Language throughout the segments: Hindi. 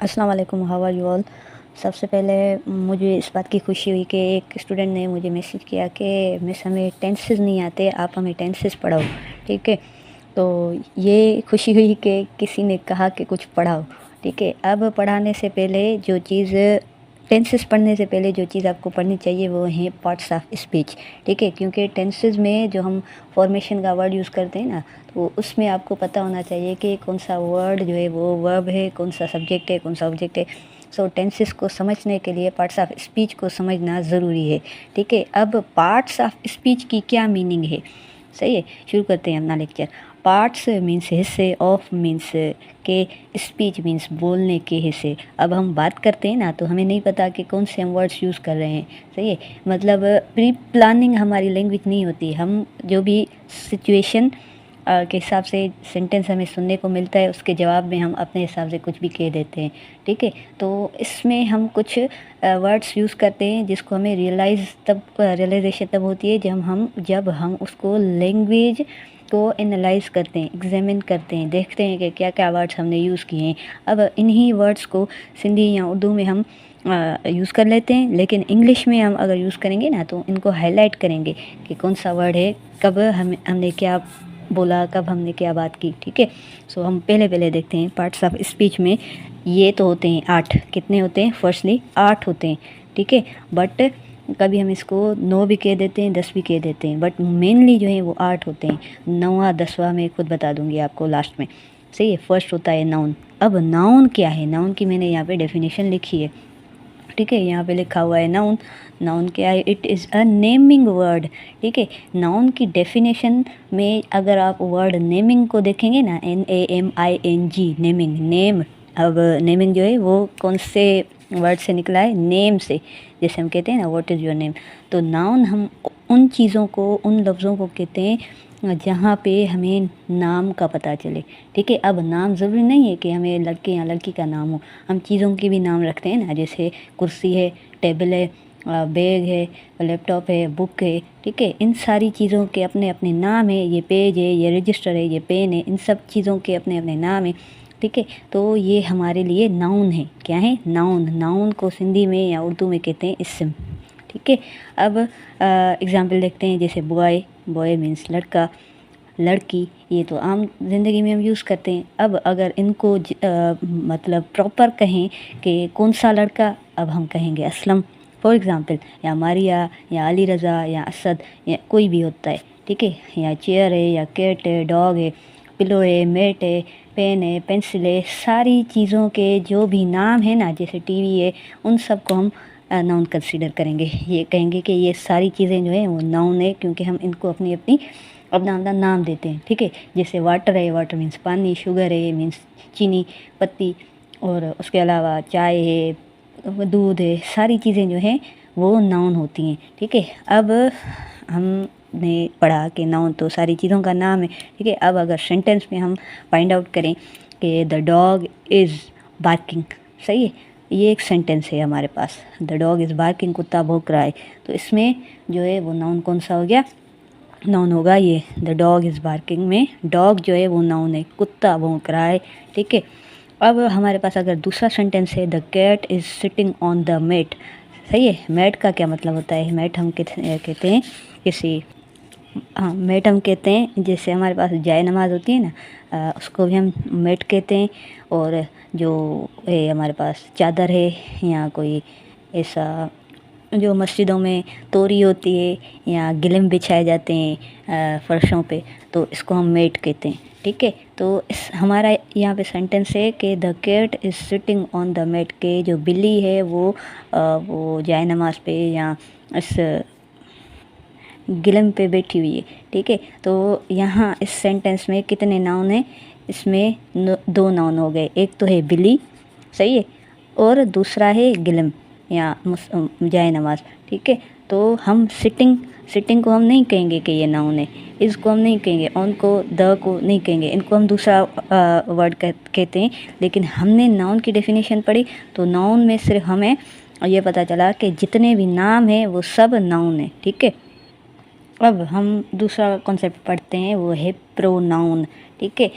अस्सलाम वालेकुम, हाउ आर यू ऑल। सबसे पहले मुझे इस बात की खुशी हुई कि एक स्टूडेंट ने मुझे मैसेज किया कि मिस हमें टेंसेस नहीं आते, आप हमें टेंसेस पढ़ाओ। ठीक है, तो ये खुशी हुई कि किसी ने कहा कि कुछ पढ़ाओ। ठीक है, अब पढ़ाने से पहले जो चीज़ टेंसेस पढ़ने से पहले जो चीज़ आपको पढ़नी चाहिए वो है पार्ट्स ऑफ स्पीच। ठीक है, क्योंकि टेंसेस में जो हम फॉर्मेशन का वर्ड यूज़ करते हैं ना, तो उसमें आपको पता होना चाहिए कि कौन सा वर्ड जो है वो वर्ब है, कौन सा सब्जेक्ट है, कौन सा ऑब्जेक्ट है। सो टेंसेस को समझने के लिए पार्ट्स ऑफ स्पीच को समझना ज़रूरी है। ठीक है, अब पार्ट्स ऑफ स्पीच की क्या मीनिंग है, सही है। शुरू करते हैं अपना लेक्चर। पार्ट्स मीन्स हिस्से, ऑफ मीन्स के, स्पीच मीन्स बोलने के हिस्से। अब हम बात करते हैं ना, तो हमें नहीं पता कि कौन से हम वर्ड्स यूज़ कर रहे हैं, सही है। मतलब प्री प्लानिंग हमारी लैंग्वेज नहीं होती। हम जो भी सिचुएशन के हिसाब से सेंटेंस हमें सुनने को मिलता है, उसके जवाब में हम अपने हिसाब से कुछ भी कह देते हैं। ठीक है, तो इसमें हम कुछ वर्ड्स यूज़ करते हैं जिसको हमें रियलाइजेशन तब होती है जब हम उसको लैंग्वेज को एनालाइज करते हैं, एग्जामिन करते हैं, देखते हैं कि क्या क्या वर्ड्स हमने यूज़ किए हैं। अब इन्हीं वर्ड्स को सिंधी या उर्दू में हम यूज़ कर लेते हैं, लेकिन इंग्लिश में हम अगर यूज़ करेंगे ना, तो इनको हाईलाइट करेंगे कि कौन सा वर्ड है, कब हमने क्या बोला, कब हमने क्या बात की। ठीक है, सो हम पहले देखते हैं पार्ट्स ऑफ स्पीच में। ये तो होते हैं 8। कितने होते हैं? फर्स्टली 8 होते हैं। ठीक है, बट कभी हम इसको 9 भी कह देते हैं, 10 भी कह देते हैं, बट मेनली जो है वो 8 होते हैं। 9वां 10वां मैं खुद बता दूंगी आपको लास्ट में, सही है। फर्स्ट होता है नाउन। अब नाउन क्या है? नाउन की मैंने यहाँ पे डेफिनेशन लिखी है। ठीक है, यहाँ पे लिखा हुआ है नाउन। नाउन क्या है? It is a naming word. ठीक है, नाउन की डेफिनेशन में अगर आप वर्ड नेमिंग को देखेंगे ना, NAMING, नेमिंग, नेम। अब नेमिंग जो है वो कौन से वर्ड से निकला है? नेम से। जैसे हम कहते हैं ना, व्हाट इज़ योर नेम। तो नाउन हम उन चीज़ों को, उन लफ्ज़ों को कहते हैं जहाँ पे हमें नाम का पता चले। ठीक है, अब नाम ज़रूरी नहीं है कि हमें लड़के या लड़की का नाम हो। हम चीज़ों के भी नाम रखते हैं ना, जैसे कुर्सी है, टेबल है, बैग है, लैपटॉप है, बुक है। ठीक है, इन सारी चीज़ों के अपने अपने नाम है। ये पेज है, ये रजिस्टर है, ये पेन है, इन सब चीज़ों के अपने अपने नाम है। ठीक है, तो ये हमारे लिए नाउन है। क्या है? नाउन। नाउन को सिंधी में या उर्दू में कहते हैं इस्म। ठीक है, अब एग्ज़ाम्पल देखते हैं, जैसे बॉय। बॉय मीन्स लड़का, लड़की, ये तो आम ज़िंदगी में हम यूज़ करते हैं। अब अगर इनको मतलब प्रॉपर कहें कि कौन सा लड़का, अब हम कहेंगे असलम फॉर एग्ज़ाम्पल, या मारिया, या अली रज़ा, या असद, या कोई भी होता है। ठीक है, या चेयर है, या कैट है, डॉग है, पिलो है, मेट है, पेन है, पेंसिल है, सारी चीज़ों के जो भी नाम है ना, जैसे टीवी है, उन सब को हम नाउन कंसीडर करेंगे। ये कहेंगे कि ये सारी चीज़ें जो है वो नाउन है, क्योंकि हम इनको अपनी अपनी अपना अपना नाम देते हैं। ठीक है, जैसे वाटर है, वाटर मीन्स पानी, शुगर है मीन्स चीनी, पत्ती, और उसके अलावा चाय है, दूध है, सारी चीज़ें जो हैं वो नाउन होती हैं। ठीक है, अब हमने पढ़ा कि नाउन तो सारी चीज़ों का नाम है। ठीक है, अब अगर सेंटेंस में हम फाइंड आउट करें कि द डॉग इज़ बार्किंग, सही है, ये एक सेंटेंस है हमारे पास। द डॉग इज़ बार्किंग, कुत्ता भौंक रहा है, तो इसमें जो है वो नाउन कौन सा हो गया? नाउन होगा ये। द डॉग इज़ बार्किंग में डॉग जो है वो नाउन है, कुत्ता भौंक रहा है। ठीक है, अब हमारे पास अगर दूसरा सेंटेंस है, the cat is sitting on the mat, सही है। मैट का क्या मतलब होता है? मैट हम कहते हैं किसी, हाँ, मैट हम कहते हैं, जैसे हमारे पास जाए नमाज होती है ना, उसको भी हम मैट कहते हैं। और जो है हमारे पास चादर है, या कोई ऐसा जो मस्जिदों में तोरी होती है, या गिलम बिछाए जाते हैं फर्शों पे, तो इसको हम मेट कहते हैं। ठीक है, तो इस हमारा यहाँ पे सेंटेंस है कि the cat is sitting on the mat, के जो बिल्ली है वो जाए नमाज पे या इस गिलम पे बैठी हुई है। ठीक है, तो यहाँ इस सेंटेंस में कितने नाउन हैं? इसमें 2 नाउन हो गए। एक तो है बिल्ली, सही है, और दूसरा है गिलम या जाए नमाज। ठीक है, तो हम सिटिंग को हम नहीं कहेंगे कि ये नाउन है, इसको हम नहीं कहेंगे, ऑन को, द को नहीं कहेंगे, इनको हम दूसरा वर्ड कहते हैं। लेकिन हमने नाउन की डेफिनेशन पढ़ी, तो नाउन में सिर्फ हमें ये पता चला कि जितने भी नाम हैं वो सब नाउन है। ठीक है, अब हम दूसरा कॉन्सेप्ट पढ़ते हैं, वो है प्रोनाउन। ठीक है,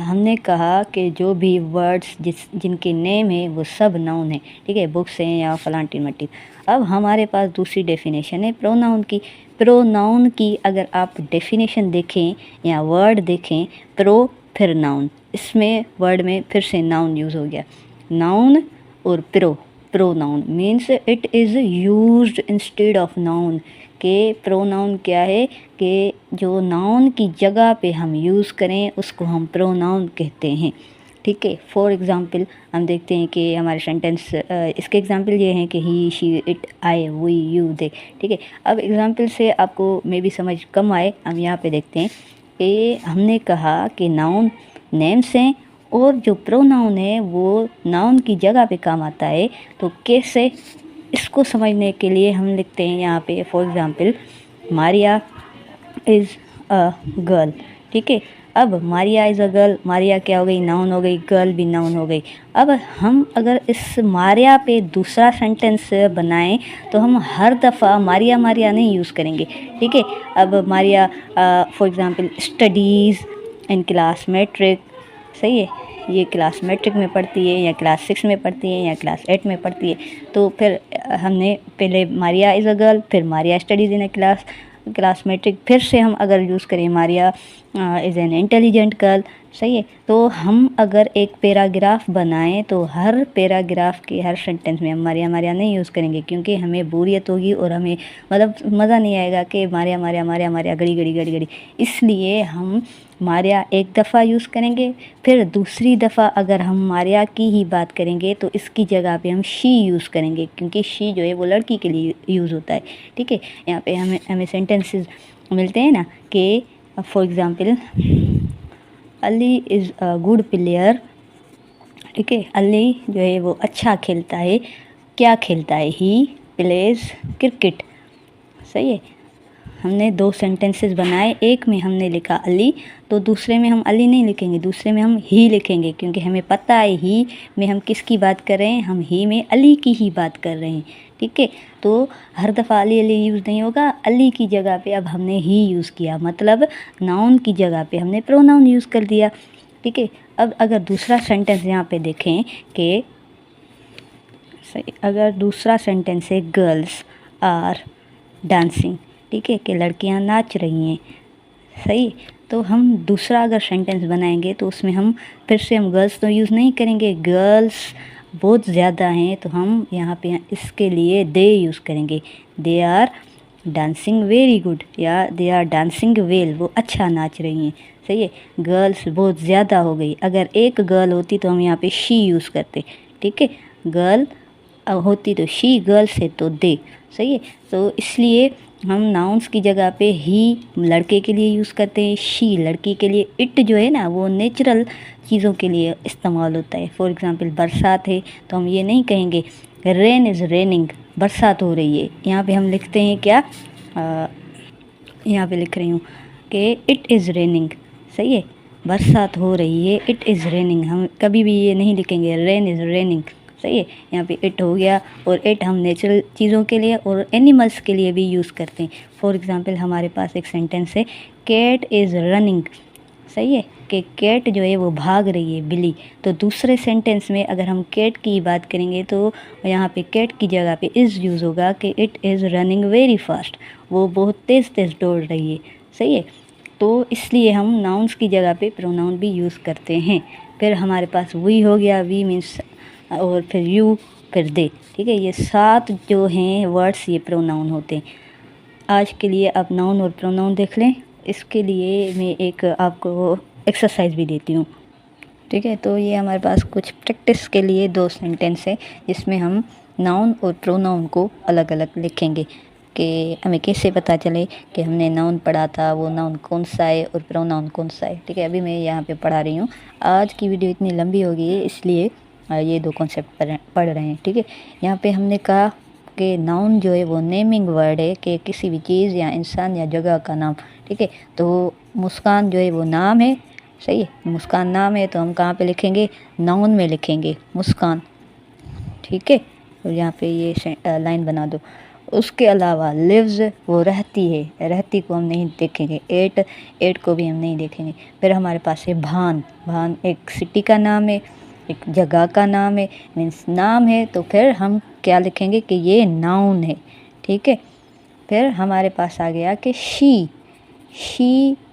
हमने कहा कि जो भी वर्ड्स जिनके नेम है वो सब नाउन है। ठीक है, बुक्स हैं या फलांटी मट्टी। अब हमारे पास दूसरी डेफिनेशन है प्रोनाउन की। प्रोनाउन की अगर आप डेफिनेशन देखें या वर्ड देखें, प्रो फिर नाउन, इसमें वर्ड में फिर से नाउन यूज़ हो गया, नाउन और pronoun means it is used instead of noun. के प्रोनाउन क्या है कि जो नाउन की जगह पे हम यूज़ करें उसको हम प्रोनाउन कहते हैं। ठीक है, फॉर एग्ज़ाम्पल हम देखते हैं कि हमारे सेंटेंस, इसके एग्ज़ाम्पल ये हैं कि he, she, it, I, we, you, they. ठीक है, अब एग्ज़ाम्पल से आपको मे भी समझ कम आए, हम यहाँ पे देखते हैं कि हमने कहा कि नाउन नेम्स हैं और जो प्रोनाउन है वो नाउन की जगह पे काम आता है। तो कैसे, इसको समझने के लिए हम लिखते हैं यहाँ पे, for example Maria is a girl. ठीक है, अब Maria is a girl, Maria क्या हो गई, नाउन हो गई, गर्ल भी नाउन हो गई। अब हम अगर इस मारिया पे दूसरा सेंटेंस बनाएं तो हम हर दफ़ा मारिया मारिया नहीं यूज़ करेंगे। ठीक है, अब Maria for example studies in class matric, सही है, ये क्लास मैट्रिक में पढ़ती है या क्लास 6 में पढ़ती है या क्लास 8 में पढ़ती है। तो फिर हमने पहले मारिया इज़ अ गर्ल, फिर Maria studies in a class matric, फिर से हम अगर यूज़ करें Maria is an intelligent girl, सही है। तो हम अगर एक पैराग्राफ बनाएं तो हर पैराग्राफ के हर सेंटेंस में हम मारिया मारिया नहीं यूज़ करेंगे, क्योंकि हमें बोरियत होगी और हमें मतलब मज़ा नहीं आएगा कि मारिया मारिया मारिया मारिया घड़ी घड़ी घड़ी घड़ी। इसलिए हम मारिया एक दफ़ा यूज़ करेंगे, फिर दूसरी दफ़ा अगर हम मारिया की ही बात करेंगे तो इसकी जगह पे हम शी यूज़ करेंगे, क्योंकि शी जो है वो लड़की के लिए यूज़ होता है। ठीक है, यहाँ पे हमें सेंटेंसेस मिलते हैं ना कि for example Ali is a good player. ठीक है, अली जो है वो अच्छा खेलता है, क्या खेलता है, ही प्लेज क्रिकेट। सही है, हमने दो सेंटेंसेस बनाए, एक में हमने लिखा अली, तो दूसरे में हम अली नहीं लिखेंगे, दूसरे में हम ही लिखेंगे, क्योंकि हमें पता है ही में हम किसकी बात कर रहे हैं, हम ही में अली की ही बात कर रहे हैं। ठीक है, तो हर दफ़ा अली अली यूज़ नहीं होगा, अली की जगह पे अब हमने ही यूज़ किया, मतलब नाउन की जगह पे हमने प्रोनाउन यूज़ कर दिया। ठीक है, अब अगर दूसरा सेंटेंस यहाँ पे देखें कि अगर दूसरा सेंटेंस है गर्ल्स आर डांसिंग, ठीक है, कि लड़कियां नाच रही हैं, सही। तो हम दूसरा अगर सेंटेंस बनाएंगे तो उसमें हम फिर से हम गर्ल्स तो यूज़ नहीं करेंगे, गर्ल्स बहुत ज़्यादा हैं, तो हम यहाँ पे इसके लिए दे यूज़ करेंगे, they are dancing very good या दे आर डांसिंग वेल, वो अच्छा नाच रही हैं, सही है। गर्ल्स बहुत ज़्यादा हो गई, अगर एक गर्ल होती तो हम यहाँ पे शी यूज़ करते। ठीक है, गर्ल होती तो शी, गर्ल्स है तो दे, सही है। तो इसलिए हम नाउन्स की जगह पे ही लड़के के लिए यूज़ करते हैं, शी लड़की के लिए, इट जो है ना वो नेचुरल चीज़ों के लिए इस्तेमाल होता है। फॉर एग्ज़ाम्पल बरसात है तो हम ये नहीं कहेंगे रेन इज़ रेनिंग, बरसात हो रही है, यहाँ पे हम लिखते हैं क्या, यहाँ पे लिख रही हूँ कि इट इज़ रेनिंग, सही है, बरसात हो रही है, इट इज़ रेनिंग, हम कभी भी ये नहीं लिखेंगे रेन इज़ रेनिंग, सही है। यहाँ पे इट हो गया, और इट हम नेचुरल चीज़ों के लिए और एनिमल्स के लिए भी यूज़ करते हैं। फॉर एग्ज़ाम्पल हमारे पास एक सेंटेंस है कैट इज़ रनिंग, सही है, कि कैट जो है वो भाग रही है, बिल्ली। तो दूसरे सेंटेंस में अगर हम कैट की बात करेंगे तो यहाँ पे कैट की जगह पे इज़ यूज़ होगा कि it is running very fast, वो बहुत तेज़ तेज़ दौड़ रही है, सही है। तो इसलिए हम नाउन्स की जगह पे प्रोनाउन भी यूज़ करते हैं। फिर हमारे पास वी हो गया, वी मीन्स, और फिर यू, फिर दे। ठीक है, ये 7 जो हैं वर्ड्स ये प्रोनाउन होते हैं। आज के लिए आप नाउन और प्रोनाउन देख लें, इसके लिए मैं एक आपको एक्सरसाइज भी देती हूँ। ठीक है, तो ये हमारे पास कुछ प्रैक्टिस के लिए 2 सेंटेंस है जिसमें हम नाउन और प्रोनाउन को अलग अलग लिखेंगे कि हमें कैसे पता चले कि हमने नाउन पढ़ा था वो नाउन कौन सा है और प्रोनाउन कौन सा है। ठीक है, अभी मैं यहाँ पे पढ़ा रही हूँ। आज की वीडियो इतनी लंबी हो गई है इसलिए ये 2 कॉन्सेप्ट पढ़ रहे हैं। ठीक है, यहाँ पे हमने कहा कि नाउन जो है वो नेमिंग वर्ड है कि किसी भी चीज़ या इंसान या जगह का नाम। ठीक है, तो मुस्कान जो है वो नाम है, सही है, मुस्कान नाम है, तो हम कहाँ पे लिखेंगे, नाउन में लिखेंगे मुस्कान। ठीक है, तो यहाँ पे ये लाइन बना दो। उसके अलावा लिव्स वो रहती है, रहती को हम नहीं देखेंगे। एट को भी हम नहीं देखेंगे। फिर हमारे पास है भान। भान एक सिटी का नाम है, एक जगह का नाम है, मीन्स नाम है, तो फिर हम क्या लिखेंगे कि ये नाउन है, ठीक है। फिर हमारे पास आ गया कि she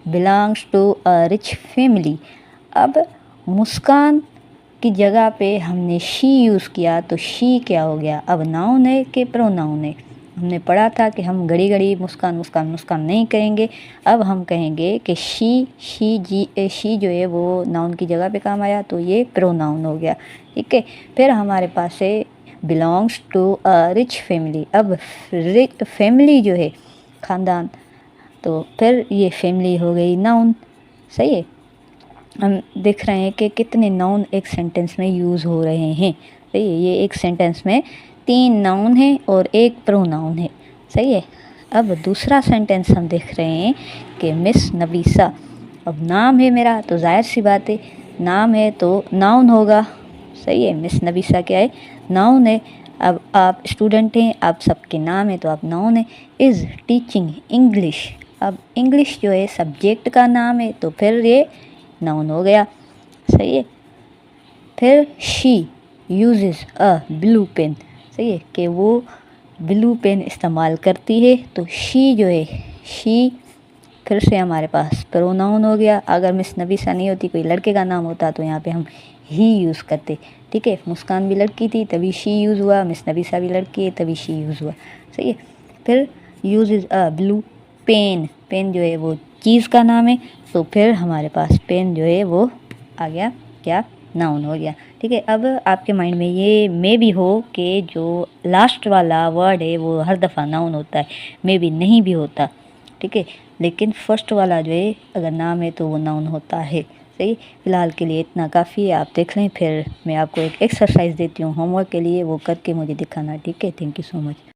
belongs to a rich family. अब मुस्कान की जगह पे हमने शी यूज़ किया, तो शी क्या हो गया, अब नाउन है कि प्रोनाउन है। हमने पढ़ा था कि हम घड़ी घड़ी मुस्कान मुस्कान मुस्कान नहीं कहेंगे, अब हम कहेंगे कि शी जो है वो नाउन की जगह पे काम आया, तो ये प्रोनाउन हो गया, ठीक है। फिर हमारे पास है belongs to a rich family. अब रिच फैमिली जो है ख़ानदान, तो फिर ये फैमिली हो गई नाउन, सही है। हम देख रहे हैं कि कितने नाउन एक सेंटेंस में यूज़ हो रहे हैं, सही है। ये एक सेंटेंस में 3 नाउन है और एक प्रोनाउन है, सही है। अब दूसरा सेंटेंस हम देख रहे हैं कि मिस नबीसा। अब नाम है मेरा, तो जाहिर सी बात है नाम है तो नाउन होगा, सही है। मिस नबीसा क्या है, नाउन है। अब आप स्टूडेंट हैं, आप सबके नाम है तो आप नाउन है। Is teaching English. अब इंग्लिश जो है सब्जेक्ट का नाम है, तो फिर ये नाउन हो गया, सही है। फिर she uses a blue pen, सही है, कि वो ब्लू पेन इस्तेमाल करती है, तो शी जो है शी फिर से हमारे पास प्रोनाउन हो गया। अगर मिस नबीसा नहीं होती, कोई लड़के का नाम होता, तो यहाँ पे हम ही यूज़ करते, ठीक है। मुस्कान भी लड़की थी तभी शी यूज़ हुआ, मिस नबीसा भी लड़की है तभी शी यूज़ हुआ, सही है। फिर uses a blue pen. Pen जो है वो चीज़ का नाम है, तो फिर हमारे पास पेन जो है वो आ गया क्या, नाउन हो गया, ठीक है। अब आपके माइंड में ये मे भी हो कि जो लास्ट वाला वर्ड है वो हर दफ़ा नाउन होता है, मे भी नहीं भी होता, ठीक है। लेकिन फर्स्ट वाला जो है अगर नाम है तो वो नाउन होता है, सही। फ़िलहाल के लिए इतना काफ़ी है, आप देख लें। फिर मैं आपको एक एक्सरसाइज देती हूँ होमवर्क के लिए, वो करके मुझे दिखाना, ठीक है। Thank you so much.